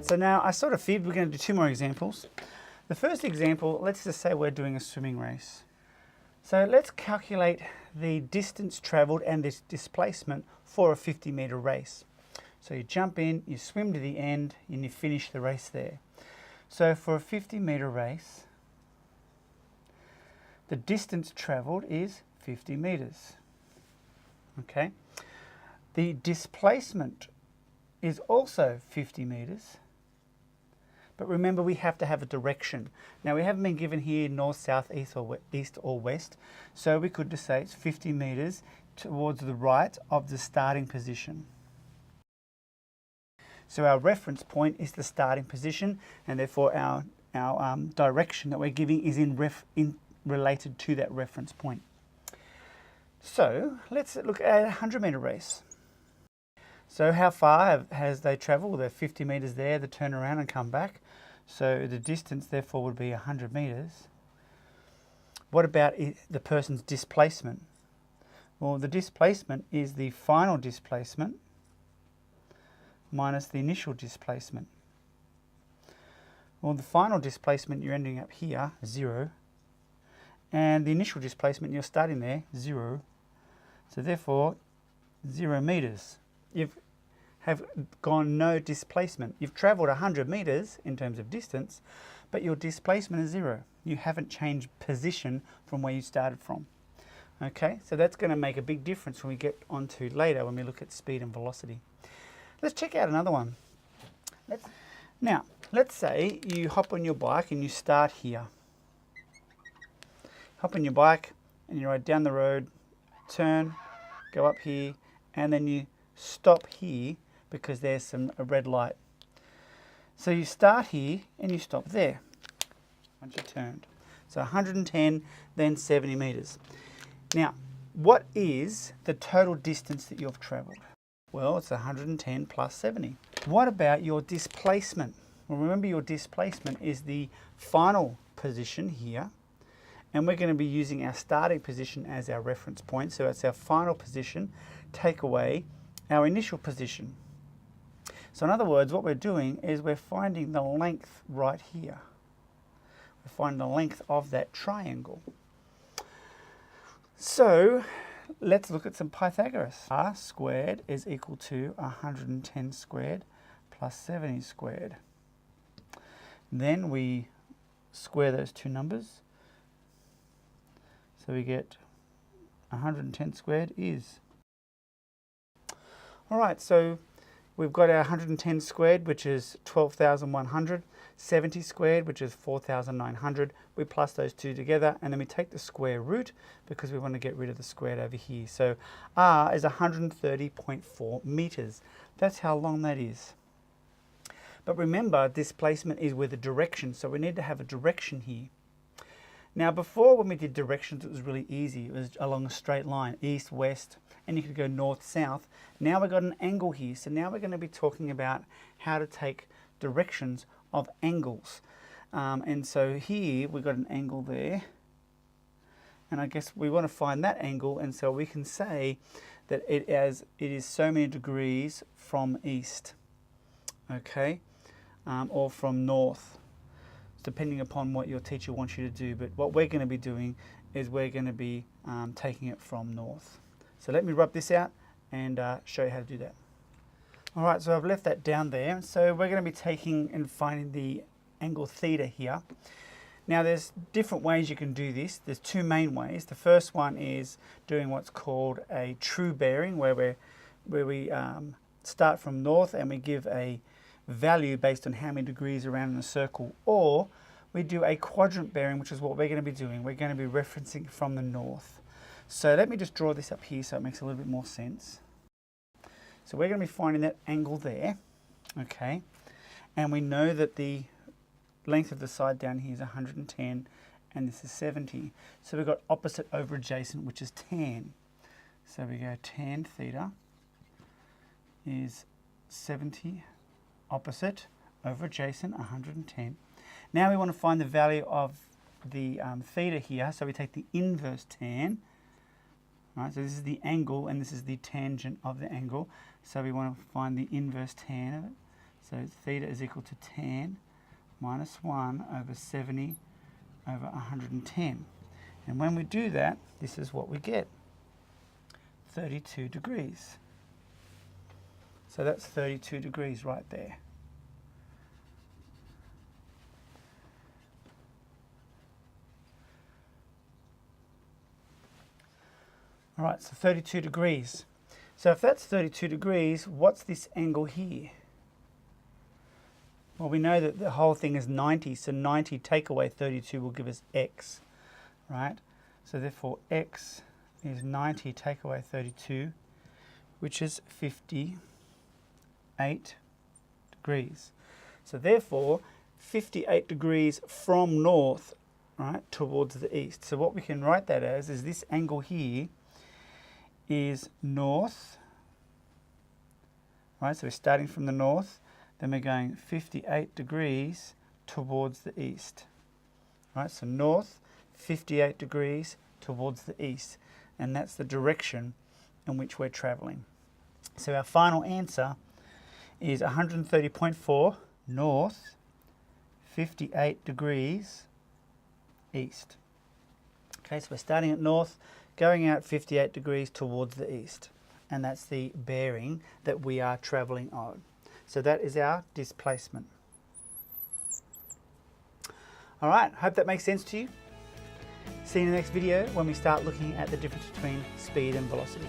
Right, so now I sort of figured we're going to do two more examples. The first example, let's just say we're doing a swimming race. So let's calculate the distance travelled and this displacement for a 50-metre race. So you jump in, you swim to the end, and you finish the race there. So for a 50-metre race, the distance travelled is 50 metres. Okay. The displacement is also 50 metres. But remember, we have to have a direction. Now, we haven't been given here north, south, east or west. So we could just say it's 50 metres towards the right of the starting position. So our reference point is the starting position, and therefore our direction that we're giving is related to that reference point. So let's look at a 100-metre race. So how far has they travelled? They're 50 metres there, they turn around and come back. So the distance therefore would be 100 metres. What about the person's displacement? Well, the displacement is the final displacement minus the initial displacement. Well, the final displacement, you're ending up here, 0. And the initial displacement, you're starting there, 0. So therefore, 0 metres. You have gone no displacement. You've travelled 100 metres in terms of distance, but your displacement is 0. You haven't changed position from where you started from. Okay, so that's going to make a big difference when we get onto later when we look at speed and velocity. Let's check out another one. Now, let's say you hop on your bike and you start here. Hop on your bike and you ride down the road, turn, go up here, and then you stop here because there's a red light. So you start here and you stop there once you've turned. So 110, then 70 metres. Now, what is the total distance that you've travelled? Well, it's 110 plus 70. What about your displacement? Well, remember, your displacement is the final position here, and we're going to be using our starting position as our reference point. So it's our final position, take away our initial position. So in other words, what we're doing is we're finding the length right here. We're finding the length of that triangle. So let's look at some Pythagoras. R squared is equal to 110 squared plus 70 squared. Then we square those two numbers. So we get 110 squared is. All right, so we've got our 110 squared, which is 12,100, 70 squared, which is 4,900. We plus those two together, and then we take the square root because we want to get rid of the squared over here. So R is 130.4 metres. That's how long that is. But remember, displacement is with a direction, so we need to have a direction here. Now, before, when we did directions, it was really easy. It was along a straight line, east, west, and you could go north, south. Now we've got an angle here, so now we're going to be talking about how to take directions of angles. And so here we've got an angle there, and I guess we want to find that angle, and so we can say that it is so many degrees from east, okay, or from north, depending upon what your teacher wants you to do. But what we're going to be doing is we're going to be taking it from north. So let me rub this out and show you how to do that. All right, so I've left that down there. So we're going to be taking and finding the angle theta here. Now there's different ways you can do this. There's two main ways. The first one is doing what's called a true bearing, where we start from north and we give a value based on how many degrees around in a circle, or we do a quadrant bearing, which is what we're going to be doing. We're going to be referencing from the north. So let me just draw this up here so it makes a little bit more sense. So we're going to be finding that angle there, okay, and we know that the length of the side down here is 110 and this is 70. So we've got opposite over adjacent, which is tan. So we go tan theta is 70 opposite over adjacent, 110. Now we want to find the value of the theta here, so we take the inverse tan. Right, so this is the angle and this is the tangent of the angle, so we want to find the inverse tan of it. So theta is equal to tan minus 1 over 70 over 110. And when we do that, this is what we get, 32 degrees. So that's 32 degrees right there. All right, so 32 degrees. So if that's 32 degrees, what's this angle here? Well, we know that the whole thing is 90, so 90 take away 32 will give us x, right? So therefore x is 90 take away 32, which is 58 degrees. So therefore 58 degrees from north, right, towards the east. So what we can write that as is this angle here is north, right? So we're starting from the north, then we're going 58 degrees towards the east, right? So north, 58 degrees towards the east, and that's the direction in which we're traveling. So our final answer is 130.4 north, 58 degrees east. Okay, so we're starting at north, going out 58 degrees towards the east, and that's the bearing that we are traveling on. So that is our displacement. All right, hope that makes sense to you. See you in the next video when we start looking at the difference between speed and velocity.